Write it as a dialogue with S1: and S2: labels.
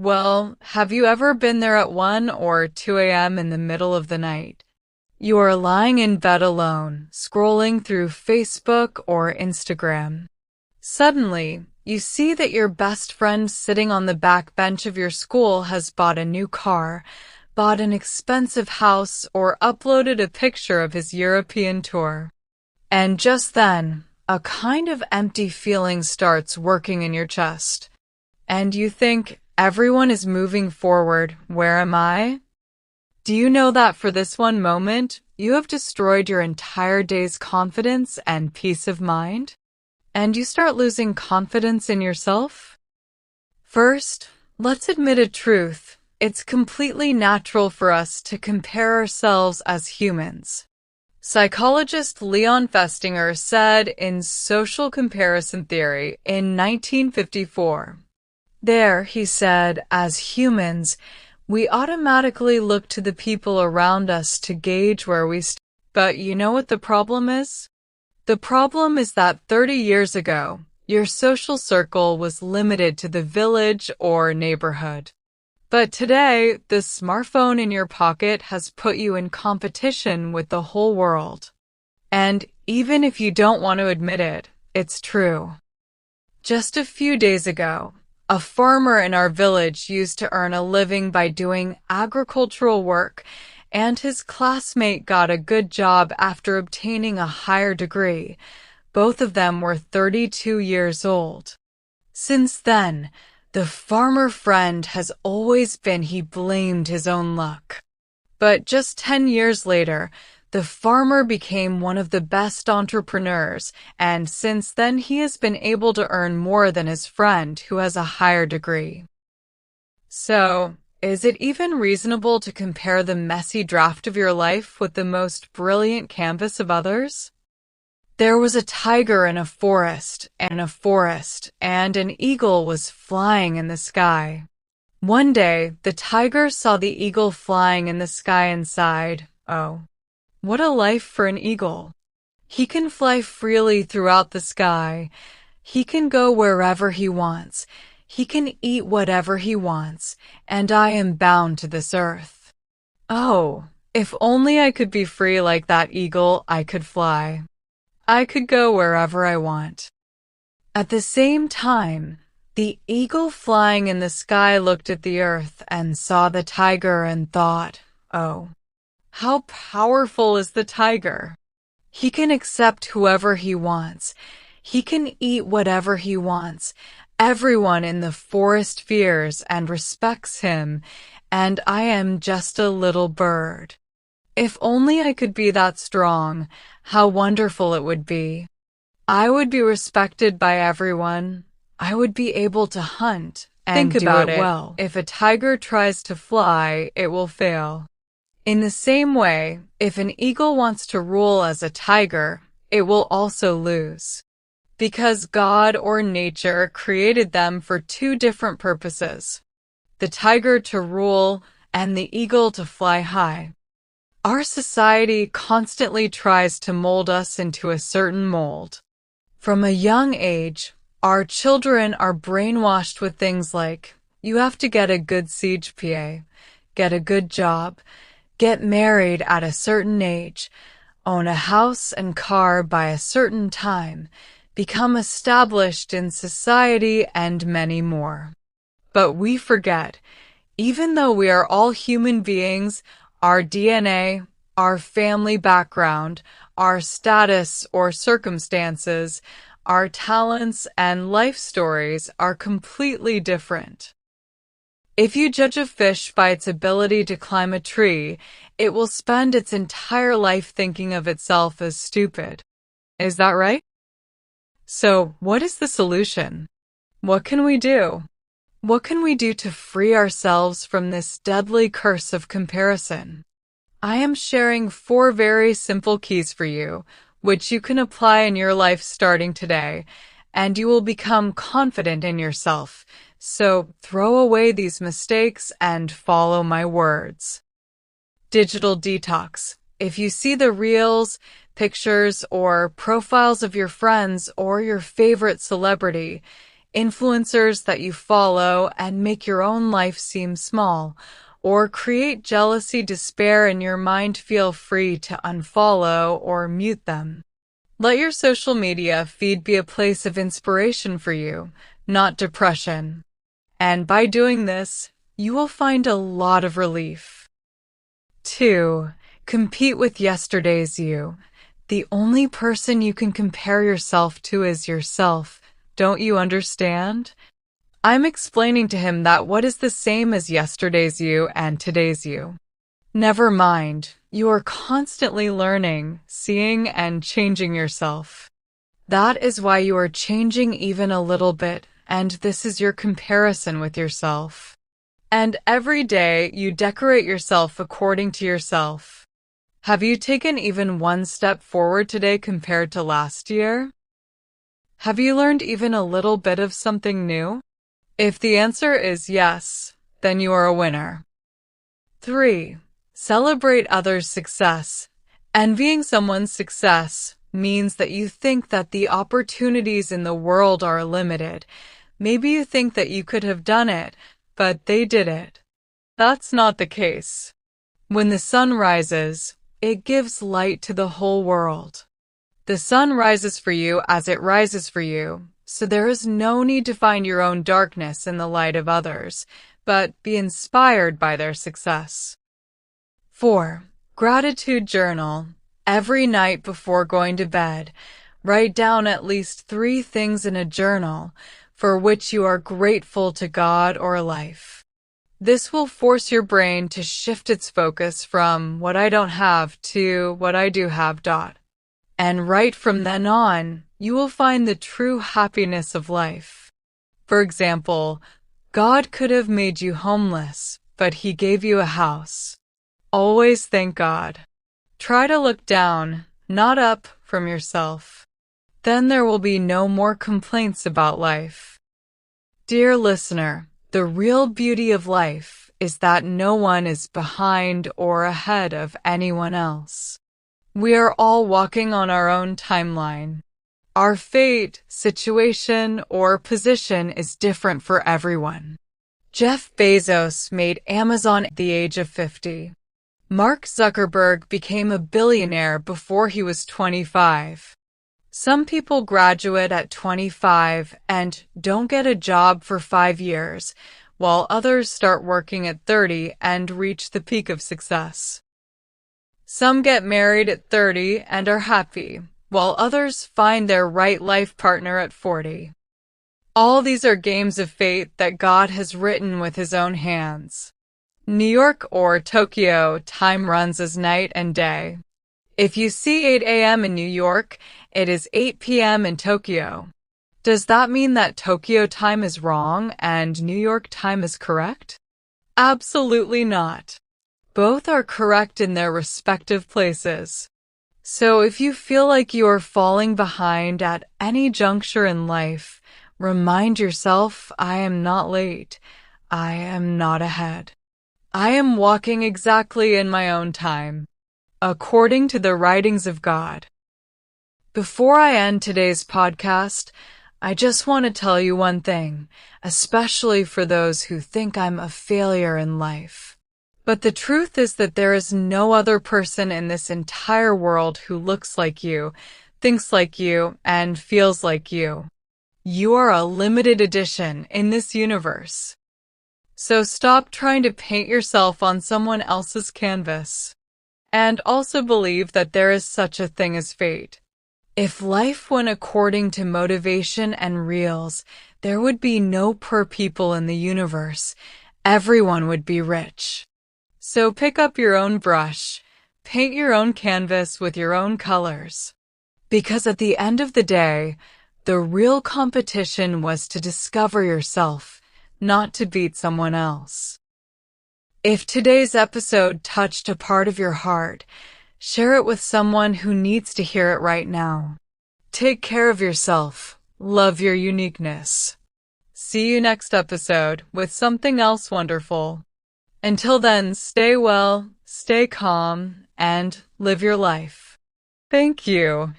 S1: Well, have you ever been there at 1 or 2 a.m. in the middle of the night? You are lying in bed alone, scrolling through Facebook or Instagram. Suddenly, you see that your best friend sitting on the back bench of your school has bought a new car, bought an expensive house, or uploaded a picture of his European tour. And just then, a kind of empty feeling starts working in your chest. And you think, everyone is moving forward, where am I? Do you know that for this one moment, you have destroyed your entire day's confidence and peace of mind? And you start losing confidence in yourself? First, let's admit a truth. It's completely natural for us to compare ourselves as humans. Psychologist Leon Festinger said in Social Comparison Theory in 1954, there, he said, as humans, we automatically look to the people around us to gauge where we stand. But you know what the problem is? The problem is that 30 years ago, your social circle was limited to the village or neighborhood. But today, the smartphone in your pocket has put you in competition with the whole world. And even if you don't want to admit it, it's true. Just a few days ago, a farmer in our village used to earn a living by doing agricultural work, and his classmate got a good job after obtaining a higher degree. Both of them were 32 years old. Since then, the farmer friend has always been he blamed his own luck. But just 10 years later, the farmer became one of the best entrepreneurs, and since then he has been able to earn more than his friend who has a higher degree. So, is it even reasonable to compare the messy draft of your life with the most brilliant canvas of others? There was a tiger in a forest, and an eagle was flying in the sky. One day, the tiger saw the eagle flying in the sky and sighed, "Oh, what a life for an eagle. He can fly freely throughout the sky. He can go wherever he wants. He can eat whatever he wants, and I am bound to this earth. Oh, if only I could be free like that eagle, I could fly. I could go wherever I want." At the same time, the eagle flying in the sky looked at the earth and saw the tiger and thought, "Oh, how powerful is the tiger? He can accept whoever he wants. He can eat whatever he wants. Everyone in the forest fears and respects him, and I am just a little bird. If only I could be that strong, how wonderful it would be. I would be respected by everyone. I would be able to hunt and do it well. If a tiger tries to fly, it will fail." In the same way, if an eagle wants to rule as a tiger, it will also lose. Because God or nature created them for two different purposes: the tiger to rule and the eagle to fly high. Our society constantly tries to mold us into a certain mold. From a young age, our children are brainwashed with things like, you have to get a good CGPA, get a good job, get married at a certain age, own a house and car by a certain time, become established in society, and many more. But we forget, even though we are all human beings, our DNA, our family background, our status or circumstances, our talents and life stories are completely different. If you judge a fish by its ability to climb a tree, it will spend its entire life thinking of itself as stupid. Is that right? So, what is the solution? What can we do? What can we do to free ourselves from this deadly curse of comparison? I am sharing 4 very simple keys for you, which you can apply in your life starting today, and you will become confident in yourself. So throw away these mistakes and follow my words. Digital detox. If you see the reels, pictures, or profiles of your friends or your favorite celebrity, influencers that you follow and make your own life seem small, or create jealousy, despair in your mind, feel free to unfollow or mute them. Let your social media feed be a place of inspiration for you, not depression. And by doing this, you will find a lot of relief. 2. Compete with yesterday's you. The only person you can compare yourself to is yourself. Don't you understand? I'm explaining to him that what is the same as yesterday's you and today's you. Never mind, you are constantly learning, seeing, and changing yourself. That is why you are changing even a little bit, and this is your comparison with yourself. And every day you decorate yourself according to yourself. Have you taken even one step forward today compared to last year? Have you learned even a little bit of something new? If the answer is yes, then you are a winner. 3. Celebrate others' success. Envying someone's success means that you think that the opportunities in the world are limited. Maybe you think that you could have done it, but they did it. That's not the case. When the sun rises, it gives light to the whole world. The sun rises for you as it rises for you, so there is no need to find your own darkness in the light of others, but be inspired by their success. 4. Gratitude journal. Every night before going to bed, write down at least 3 things in a journal for which you are grateful to God or life. This will force your brain to shift its focus from what I don't have to what I do have. And right from then on, you will find the true happiness of life. For example, God could have made you homeless, but He gave you a house. Always thank God. Try to look down, not up, from yourself. Then there will be no more complaints about life. Dear listener, the real beauty of life is that no one is behind or ahead of anyone else. We are all walking on our own timeline. Our fate, situation, or position is different for everyone. Jeff Bezos made Amazon at the age of 50. Mark Zuckerberg became a billionaire before he was 25. Some people graduate at 25 and don't get a job for 5 years, while others start working at 30 and reach the peak of success. Some get married at 30 and are happy, while others find their right life partner at 40. All these are games of fate that God has written with His own hands. New York or Tokyo, time runs as night and day. If you see 8 a.m. in New York, it is 8 p.m. in Tokyo. Does that mean that Tokyo time is wrong and New York time is correct? Absolutely not. Both are correct in their respective places. So if you feel like you are falling behind at any juncture in life, remind yourself, I am not late. I am not ahead. I am walking exactly in my own time, according to the writings of God. Before I end today's podcast, I just want to tell you one thing, especially for those who think I'm a failure in life. But the truth is that there is no other person in this entire world who looks like you, thinks like you, and feels like you. You are a limited edition in this universe. So stop trying to paint yourself on someone else's canvas. And also believe that there is such a thing as fate. If life went according to motivation and reels, there would be no poor people in the universe. Everyone would be rich. So pick up your own brush, paint your own canvas with your own colors. Because at the end of the day, the real competition was to discover yourself, not to beat someone else. If today's episode touched a part of your heart, share it with someone who needs to hear it right now. Take care of yourself. Love your uniqueness. See you next episode with something else wonderful. Until then, stay well, stay calm, and live your life. Thank you.